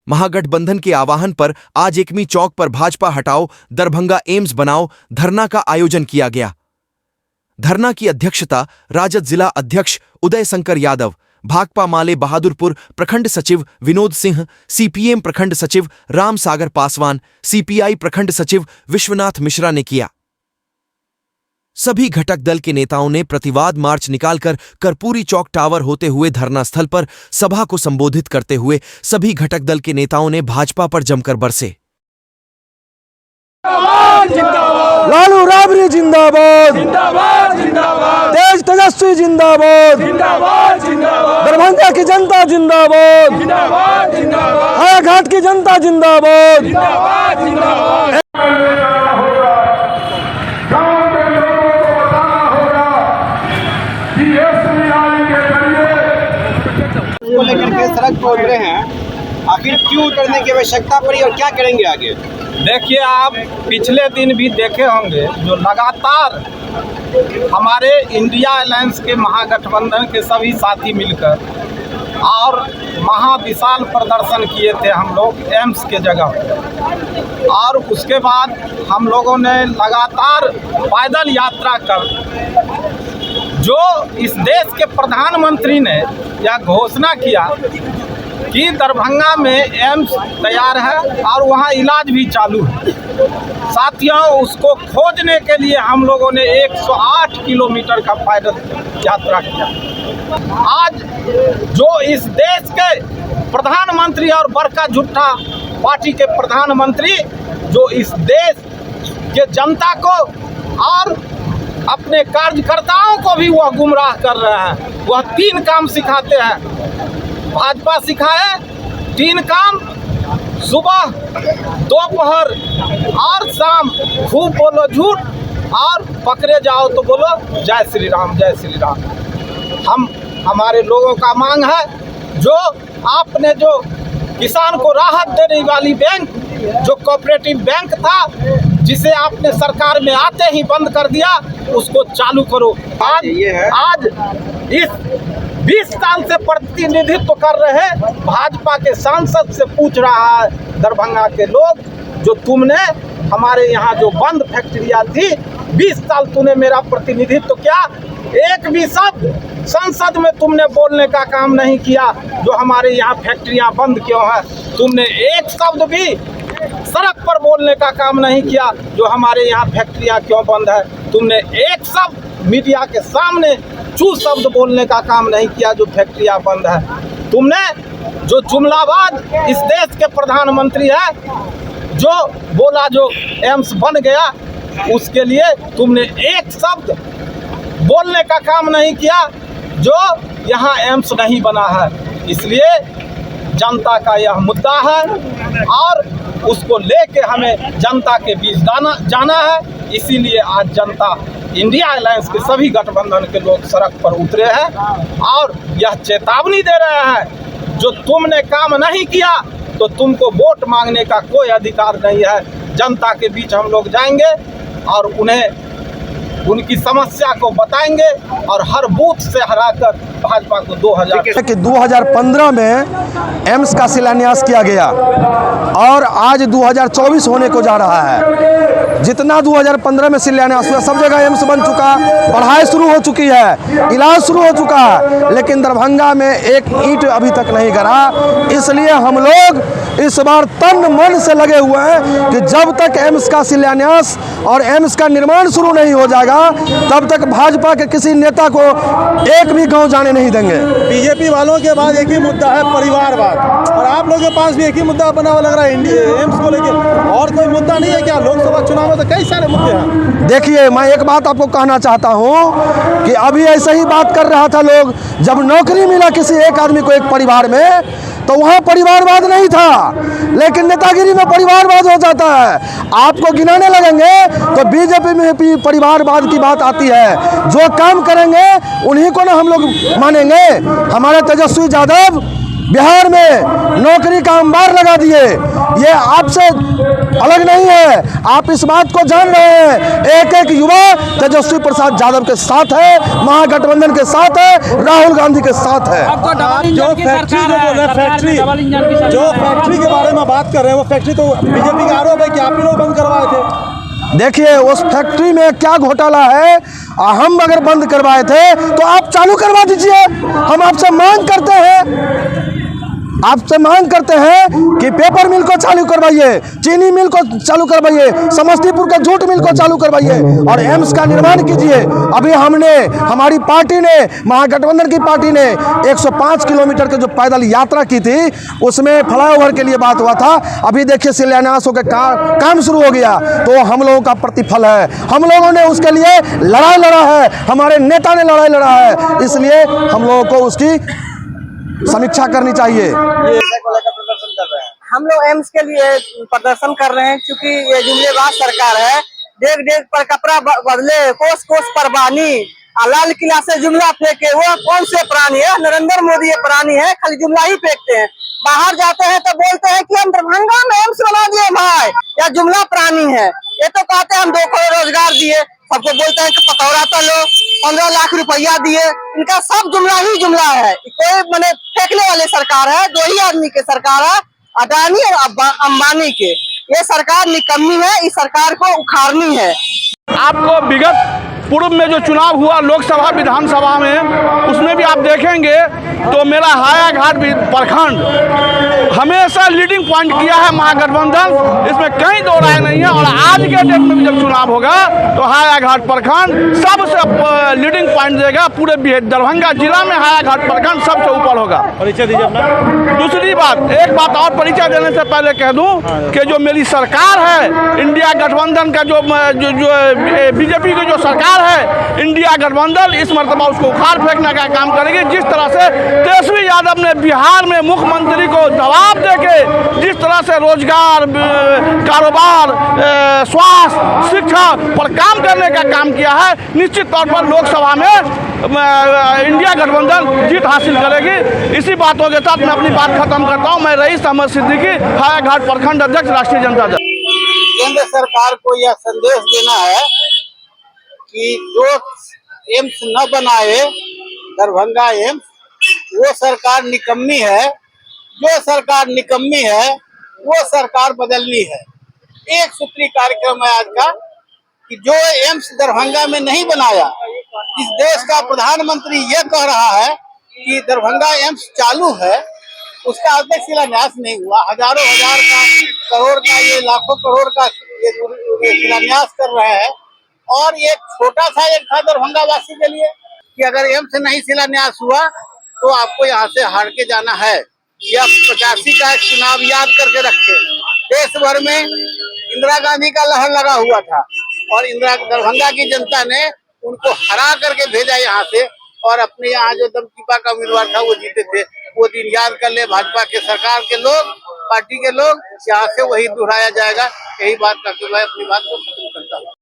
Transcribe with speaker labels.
Speaker 1: महागठबंधन के आह्वान पर आज एकमी चौक पर भाजपा हटाओ दरभंगा एम्स बनाओ धरना का आयोजन किया गया। धरना की अध्यक्षता राजद जिला अध्यक्ष उदय शंकर यादव, भाकपा माले बहादुरपुर प्रखंड सचिव विनोद सिंह, सीपीएम प्रखंड सचिव राम सागर पासवान, सीपीआई प्रखंड सचिव विश्वनाथ मिश्रा ने किया। सभी घटक दल के नेताओं ने प्रतिवाद मार्च निकालकर कर्पूरी चौक टावर होते हुए धरना स्थल पर सभा को संबोधित करते हुए सभी घटक दल के नेताओं ने भाजपा पर जमकर बरसे।
Speaker 2: लालू राबरी जिंदाबाद, तेज तेजस्वी जिंदाबाद, दरभंगा की जनता जिंदाबाद, हायाघाट की जनता जिंदाबाद।
Speaker 3: को लेकर के सड़क पर उतरे हैं, आखिर क्यों उतरने की आवश्यकता पड़ी और क्या करेंगे आगे?
Speaker 4: देखिए, आप पिछले दिन भी देखे होंगे जो लगातार हमारे इंडिया अलायंस के महागठबंधन के सभी साथी मिलकर और महाविशाल प्रदर्शन किए थे हम लोग एम्स के जगह। और उसके बाद हम लोगों ने लगातार पैदल यात्रा कर जो इस देश के प्रधानमंत्री ने यह घोषणा किया कि दरभंगा में एम्स तैयार है और वहाँ इलाज भी चालू है। साथियों, उसको खोजने के लिए हम लोगों ने 108 किलोमीटर का पैदल यात्रा किया। आज जो इस देश के प्रधानमंत्री और बड़का झूठा पार्टी के प्रधानमंत्री जो इस देश के जनता को और अपने कार्यकर्ताओं को भी वह गुमराह कर रहे हैं। वह 3 काम सिखाते हैं। भाजपा सिखाए 3 काम, सुबह, दोपहर और शाम खूब बोलो झूठ और पकड़े जाओ तो बोलो जय श्री राम, जय श्री राम। हमारे लोगों का मांग है जो आपने जो किसान को राहत देने वाली बैंक जो कोऑपरेटिव बैंक था जिसे आपने सरकार में आते ही बंद कर दिया, उसको चालू करो। आज इस 20 साल से प्रतिनिधित्व कर रहे भाजपा के सांसद से पूछ रहा है दरभंगा के लोग, जो तुमने हमारे यहाँ जो बंद फैक्ट्रियाँ थी 20 साल तूने मेरा प्रतिनिधित्व किया, एक भी शब्द संसद में तुमने बोलने का काम नहीं किया जो हमारे यहाँ फैक्ट्रियाँ बंद क्यों है। तुमने एक शब्द भी सड़क पर बोलने का काम नहीं किया जो हमारे यहाँ फैक्ट्रियाँ क्यों बंद है। तुमने एक शब्द मीडिया के सामने चू शब्द बोलने का काम नहीं किया जो फैक्ट्रियाँ बंद है। तुमने जो जुमलाबाज इस देश के प्रधानमंत्री है जो बोला जो एम्स बन गया, उसके लिए तुमने एक शब्द बोलने का काम नहीं किया जो यहाँ एम्स नहीं बना है। इसलिए जनता का यह मुद्दा है और उसको लेके हमें जनता के बीच जाना है। इसीलिए आज जनता इंडिया अलायंस के सभी गठबंधन के लोग सड़क पर उतरे हैं और यह चेतावनी दे रहे हैं जो तुमने काम नहीं किया तो तुमको वोट मांगने का कोई अधिकार नहीं है। जनता के बीच हम लोग जाएंगे और उन्हें उनकी समस्या को बताएंगे और हर बूथ से हराकर भाजपा को
Speaker 2: 2015 में एम्स का शिलान्यास किया गया और आज 2024 होने को जा रहा है। जितना 2015 में शिलान्यास हुआ सब जगह एम्स बन चुका, पढ़ाई शुरू हो चुकी है, इलाज शुरू हो चुका है, लेकिन दरभंगा में एक ईंट अभी तक नहीं गिरा। इसलिए हम लोग इस बार तन मन से लगे हुए हैं कि जब तक एम्स का शिलान्यास और एम्स का निर्माण शुरू नहीं हो जाएगा तब तक भाजपा के किसी नेता को एक भी गांव जाने नहीं देंगे।
Speaker 5: बीजेपी वालों के पास एक ही मुद्दा है, परिवारवाद, और आप लोगों के पास भी एक ही मुद्दा बना हुआ लग रहा है एम्स को लेकर। और कोई मुद्दा नहीं है क्या? लोकसभा चुनाव में तो कई सारे मुद्दे हैं।
Speaker 2: देखिए, मैं एक बात आपको कहना चाहता हूं कि अभी ऐसे ही बात कर रहा था लोग, जब नौकरी मिला किसी एक आदमी को एक परिवार में तो वहाँ परिवारवाद नहीं था, लेकिन नेतागिरी में परिवारवाद हो जाता है। आपको गिनाने लगेंगे तो बीजेपी में भी परिवारवाद की बात आती है। जो काम करेंगे उन्हीं को ना हम लोग मानेंगे। हमारे तेजस्वी यादव बिहार में नौकरी का अंबार लगा दिए ये आपसे अलग नहीं है। आप इस बात को जान रहे हैं, एक एक युवा तेजस्वी प्रसाद यादव के साथ है, महागठबंधन के साथ है, राहुल गांधी के साथ है।
Speaker 5: आप जो फैक्ट्री जो बोल रहे हैं, फैक्ट्री के बारे में बात कर रहे हैं, वो फैक्ट्री तो बीजेपी का आरोप है कि आप ही लोग बंद करवाए थे।
Speaker 2: देखिए उस फैक्ट्री में क्या घोटाला है, हम अगर बंद करवाए थे तो आप चालू करवा दीजिए। हम आपसे मांग करते हैं, कि पेपर मिल को चालू करवाइए, चीनी मिल को चालू करवाइए, समस्तीपुर का जूट मिल को चालू करवाइए और एम्स का निर्माण कीजिए। अभी हमारी पार्टी ने, महागठबंधन की पार्टी ने 105 किलोमीटर की जो पैदल यात्रा की थी, उसमें फ्लाईओवर के लिए बात हुआ था। अभी देखिए शिलान्यास होकर काम शुरू हो गया, तो हम लोगों का प्रतिफल है। हम लोगों ने उसके लिए लड़ाई लड़ा है, हमारे नेता ने लड़ाई लड़ा है, इसलिए हम लोगों को उसकी समीक्षा करनी चाहिए।
Speaker 6: हम लोग एम्स के लिए प्रदर्शन कर रहे हैं, क्योंकि ये जुमलेबाज सरकार है। देख देख पर कपड़ा बदले, कोस कोस पर बानी, लाल किला से जुमला फेंके। वो कौन से प्राणी है? नरेंद्र मोदी ये प्राणी है, खाली जुमला ही फेंकते हैं। बाहर जाते हैं तो बोलते हैं कि हम दरभंगा में एम्स बना दिए भाई, या जुमला प्राणी है। ये तो कहते हैं हम 2 करोड़ रोजगार दिए, सबको बोलते हैं कि पकौड़ा तलो, 15 लाख रुपया दिए। इनका सब जुमला ही जुमला है। कोई मैंने फेंकने वाली सरकार है, 2 ही आदमी की सरकार है, अडानी और अंबानी के। ये सरकार निकम्मी है, इस सरकार को उखाड़नी है।
Speaker 4: आपको विगत पूर्व में जो चुनाव हुआ लोकसभा विधानसभा में, उसमें भी आप देखेंगे तो मेरा हायाघाट प्रखंड हमेशा लीडिंग पॉइंट किया है महागठबंधन, इसमें कहीं दो राय नहीं है। और आज के डेट में भी जब चुनाव होगा तो हायाघाट प्रखंड सबसे लीडिंग पॉइंट देगा। पूरे दरभंगा जिला में हायाघाट प्रखंड सबसे ऊपर होगा।
Speaker 5: परिचय दीजिए अपना।
Speaker 4: दूसरी बात, एक बात और परिचय देने से पहले कह दूं कि जो मेरी सरकार है, इंडिया गठबंधन का जो बीजेपी की जो सरकार है, इंडिया गठबंधन इस मर्तबा उसको उखाड़ फेंकने का काम करेगी। जिस तरह से तेजस्वी यादव ने बिहार में मुख्यमंत्री को जवाब देके जिस तरह से रोजगार, कारोबार, स्वास्थ्य, शिक्षा पर काम करने का काम किया है, निश्चित तौर पर लोकसभा में इंडिया गठबंधन जीत हासिल करेगी। इसी बातों के साथ मैं अपनी बात खत्म करता हूं। मैं रईस अहमद सिद्दीकी, हायाघाट प्रखंड अध्यक्ष, राष्ट्रीय जनता दल।
Speaker 3: केंद्र सरकार को यह संदेश देना है कि जो एम्स न बनाए दरभंगा एम्स, वो सरकार निकम्मी है। जो सरकार निकम्मी है वो सरकार बदलनी है। एक सूत्री कार्यक्रम है आज का कि जो एम्स दरभंगा में नहीं बनाया, इस देश का प्रधानमंत्री ये कह रहा है कि दरभंगा एम्स चालू है, उसका आज तक शिलान्यास नहीं हुआ। हजारों हजार का, करोड़ का, ये लाखों करोड़ का ये शिलान्यास कर रहे हैं। और ये छोटा सा एक था दरभंगा वासी के लिए कि अगर एम्स नहीं शिलान्यास हुआ तो आपको यहाँ से हार के जाना है। या 85 का एक चुनाव याद करके रखे। देश भर में इंदिरा गांधी का लहर लगा हुआ था और दरभंगा की जनता ने उनको हरा करके भेजा यहाँ से, और अपने यहाँ जो दमकीपा का उम्मीदवार था वो जीते थे। वो दिन याद कर ले भाजपा के सरकार के लोग, पार्टी के लोग, यहाँ से वही दोहराया जाएगा। यही बात करके मैं अपनी बात को खत्म करता हूँ।